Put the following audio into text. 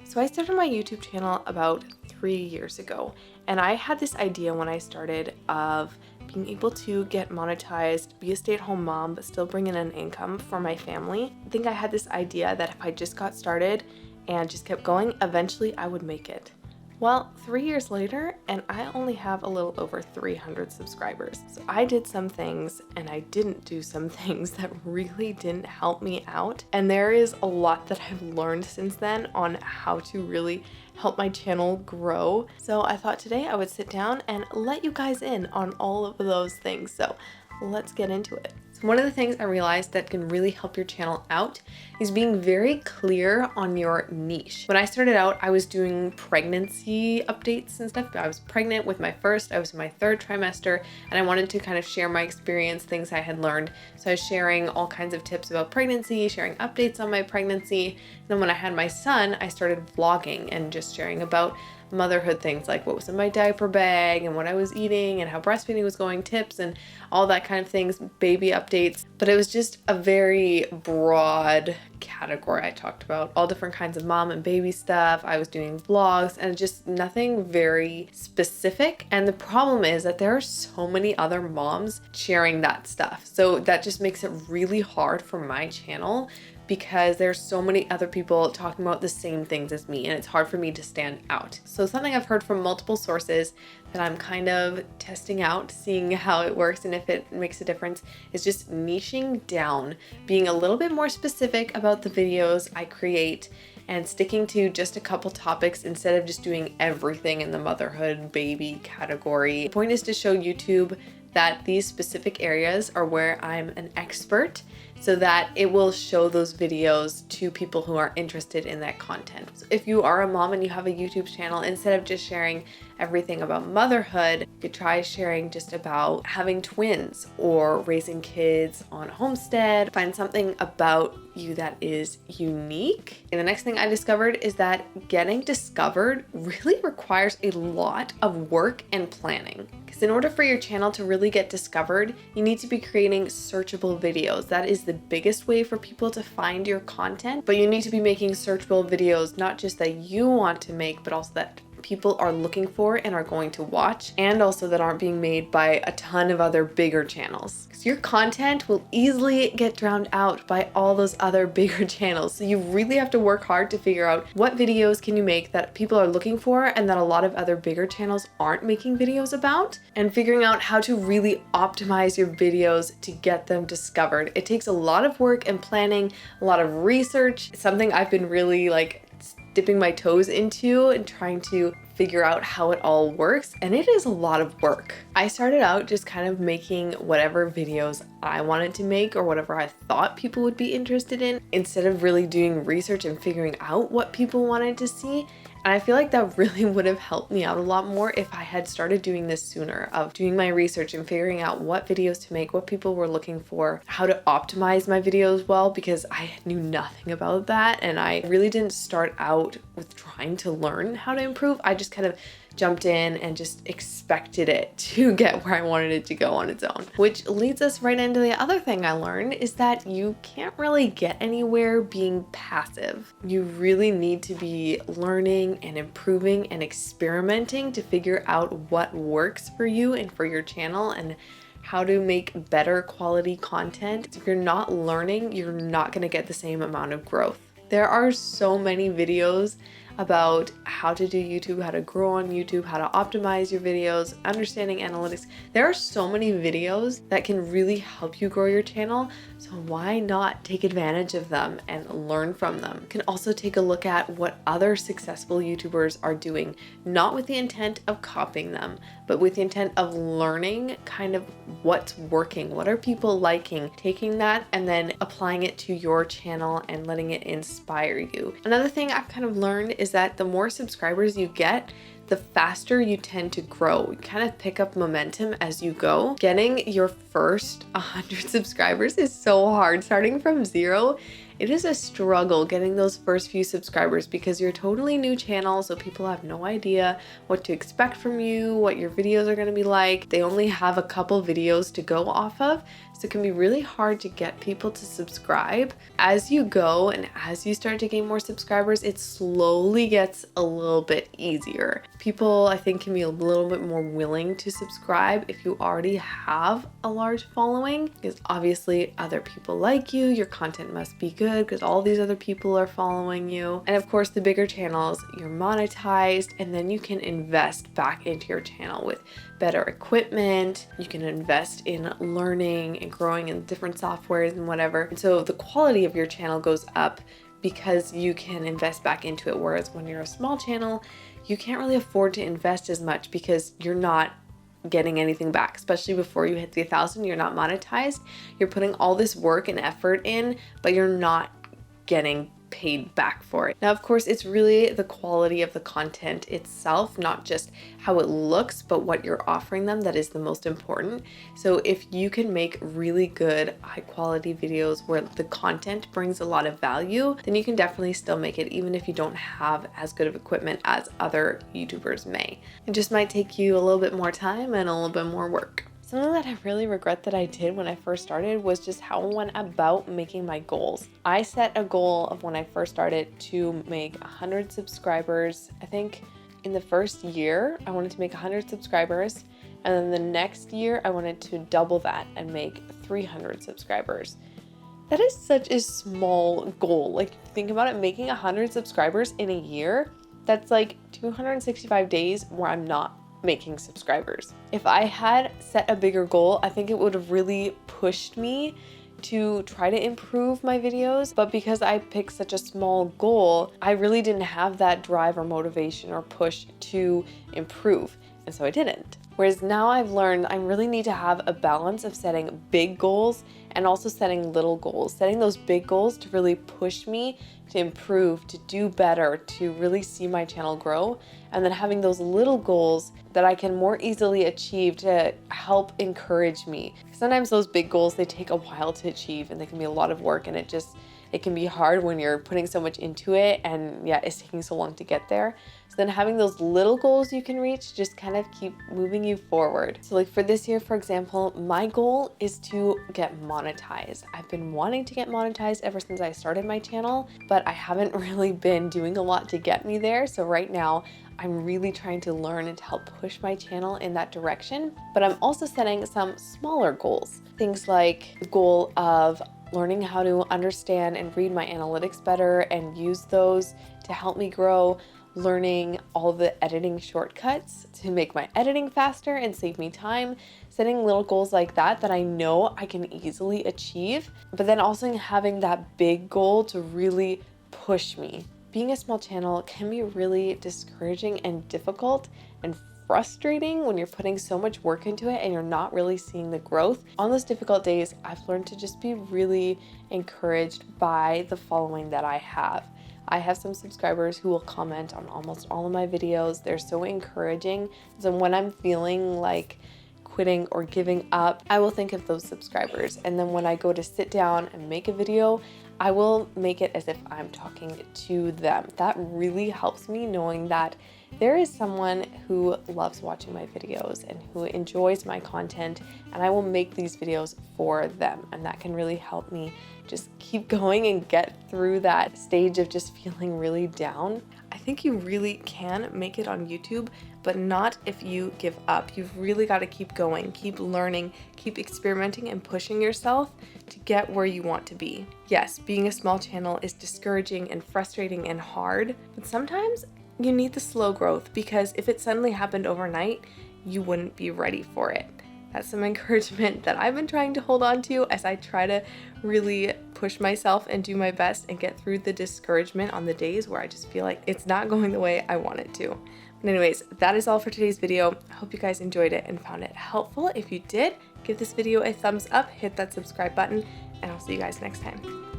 So I started my YouTube channel about 3 years ago, and I had this idea when I started of being able to get monetized, be a stay-at-home mom, but still bring in an income for my family. I think I had this idea that if I just got started and just kept going, eventually I would make it. Well, 3 years later, and I only have a little over 300 subscribers. So I did some things and I didn't do some things that really didn't help me out. And there is a lot that I've learned since then on how to really help my channel grow. So I thought today I would sit down and let you guys in on all of those things. So let's get into it. So one of the things I realized that can really help your channel out is being very clear on your niche. When I started out, I was doing pregnancy updates and stuff. I was pregnant with my first, I was in my third trimester, and I wanted to kind of share my experience, things I had learned. So I was sharing all kinds of tips about pregnancy, sharing updates on my pregnancy. And then when I had my son, I started vlogging and just sharing about motherhood things, like what was in my diaper bag and what I was eating and how breastfeeding was going, tips and all that kind of things, baby updates. But it was just a very broad category. I talked about all different kinds of mom and baby stuff. I was doing vlogs and just nothing very specific. And the problem is that there are so many other moms sharing that stuff. So that just makes it really hard for my channel, because there's so many other people talking about the same things as me, and it's hard for me to stand out. So something I've heard from multiple sources that I'm kind of testing out, seeing how it works and if it makes a difference, is just niching down, being a little bit more specific about the videos I create and sticking to just a couple topics instead of just doing everything in the motherhood baby category. The point is to show YouTube that these specific areas are where I'm an expert, so that it will show those videos to people who are interested in that content. So if you are a mom and you have a YouTube channel, instead of just sharing everything about motherhood, you could try sharing just about having twins or raising kids on a homestead. Find something about you that is unique. And the next thing I discovered is that getting discovered really requires a lot of work and planning. Because in order for your channel to really get discovered, you need to be creating searchable videos. That is the biggest way for people to find your content, but you need to be making searchable videos, not just that you want to make, but also that people are looking for and are going to watch, and also that aren't being made by a ton of other bigger channels. Because your content will easily get drowned out by all those other bigger channels. So you really have to work hard to figure out what videos can you make that people are looking for and that a lot of other bigger channels aren't making videos about, and figuring out how to really optimize your videos to get them discovered. It takes a lot of work and planning, a lot of research. It's something I've been really dipping my toes into and trying to figure out how it all works, and it is a lot of work. I started out just kind of making whatever videos I wanted to make or whatever I thought people would be interested in, instead of really doing research and figuring out what people wanted to see. And I feel like that really would have helped me out a lot more if I had started doing this sooner, of doing my research and figuring out what videos to make, what people were looking for, how to optimize my videos well, because I knew nothing about that. And I really didn't start out with trying to learn how to improve. I just kind of jumped in and just expected it to get where I wanted it to go on its own. Which leads us right into the other thing I learned, is that you can't really get anywhere being passive. You really need to be learning and improving and experimenting to figure out what works for you and for your channel, and how to make better quality content. If you're not learning, you're not gonna get the same amount of growth. There are so many videos about how to do YouTube, how to grow on YouTube, how to optimize your videos, understanding analytics. There are so many videos that can really help you grow your channel, so why not take advantage of them and learn from them? You can also take a look at what other successful YouTubers are doing, not with the intent of copying them, but with the intent of learning kind of what's working, what are people liking, taking that and then applying it to your channel and letting it inspire you. Another thing I've kind of learned is that the more subscribers you get, the faster you tend to grow. You kind of pick up momentum as you go. Getting your first 100 subscribers is so hard. Starting from zero, it is a struggle getting those first few subscribers, because you're a totally new channel, so people have no idea what to expect from you, what your videos are going to be like. They only have a couple videos to go off of, So it can be really hard to get people to subscribe. As you go and as you start to gain more subscribers, it slowly gets a little bit easier. People, I think, can be a little bit more willing to subscribe if you already have a large following, because obviously other people like you, your content must be good because all these other people are following you. And of course, the bigger channels, you're monetized, and then you can invest back into your channel with better equipment. You can invest in learning and growing in different softwares and whatever. And so the quality of your channel goes up because you can invest back into it. Whereas when you're a small channel, you can't really afford to invest as much because you're not getting anything back, especially before you hit the 1,000. You're not monetized. You're putting all this work and effort in, but you're not getting paid back for it. Now, of course, it's really the quality of the content itself, not just how it looks, but what you're offering them that is the most important. So if you can make really good, high quality videos where the content brings a lot of value, then you can definitely still make it, even if you don't have as good of equipment as other YouTubers may. It just might take you a little bit more time and a little bit more work. Something that I really regret that I did when I first started was just how I went about making my goals. I set a goal of when I first started to make 100 subscribers. I think in the first year, I wanted to make 100 subscribers. And then the next year, I wanted to double that and make 300 subscribers. That is such a small goal. Like, think about it, making 100 subscribers in a year, that's like 265 days where I'm not making subscribers. If I had set a bigger goal, I think it would have really pushed me to try to improve my videos. But because I picked such a small goal, I really didn't have that drive or motivation or push to improve. And so I didn't. Whereas now I've learned I really need to have a balance of setting big goals and also setting little goals. Setting those big goals to really push me to improve, to do better, to really see my channel grow. And then having those little goals that I can more easily achieve to help encourage me. Sometimes those big goals, they take a while to achieve and they can be a lot of work, and it can be hard when you're putting so much into it and yeah, it's taking so long to get there. So then having those little goals you can reach just kind of keep moving you forward. So like for this year, for example, my goal is to get monetized. I've been wanting to get monetized ever since I started my channel, but I haven't really been doing a lot to get me there. So right now, I'm really trying to learn and to help push my channel in that direction. But I'm also setting some smaller goals. Things like the goal of learning how to understand and read my analytics better and use those to help me grow, learning all the editing shortcuts to make my editing faster and save me time, setting little goals like that that I know I can easily achieve, but then also having that big goal to really push me. Being a small channel can be really discouraging and difficult and frustrating when you're putting so much work into it and you're not really seeing the growth. On those difficult days, I've learned to just be really encouraged by the following that I have. I have some subscribers who will comment on almost all of my videos. They're so encouraging. So when I'm feeling like quitting or giving up, I will think of those subscribers. And then when I go to sit down and make a video, I will make it as if I'm talking to them. That really helps me, knowing that there is someone who loves watching my videos and who enjoys my content, and I will make these videos for them. And that can really help me just keep going and get through that stage of just feeling really down. I think you really can make it on YouTube, but not if you give up. You've really got to keep going, keep learning, keep experimenting and pushing yourself to get where you want to be. Yes, being a small channel is discouraging and frustrating and hard, but sometimes you need the slow growth, because if it suddenly happened overnight, you wouldn't be ready for it. That's some encouragement that I've been trying to hold on to as I try to really push myself and do my best and get through the discouragement on the days where I just feel like it's not going the way I want it to. But anyways, that is all for today's video. I hope you guys enjoyed it and found it helpful. If you did, give this video a thumbs up, hit that subscribe button, and I'll see you guys next time.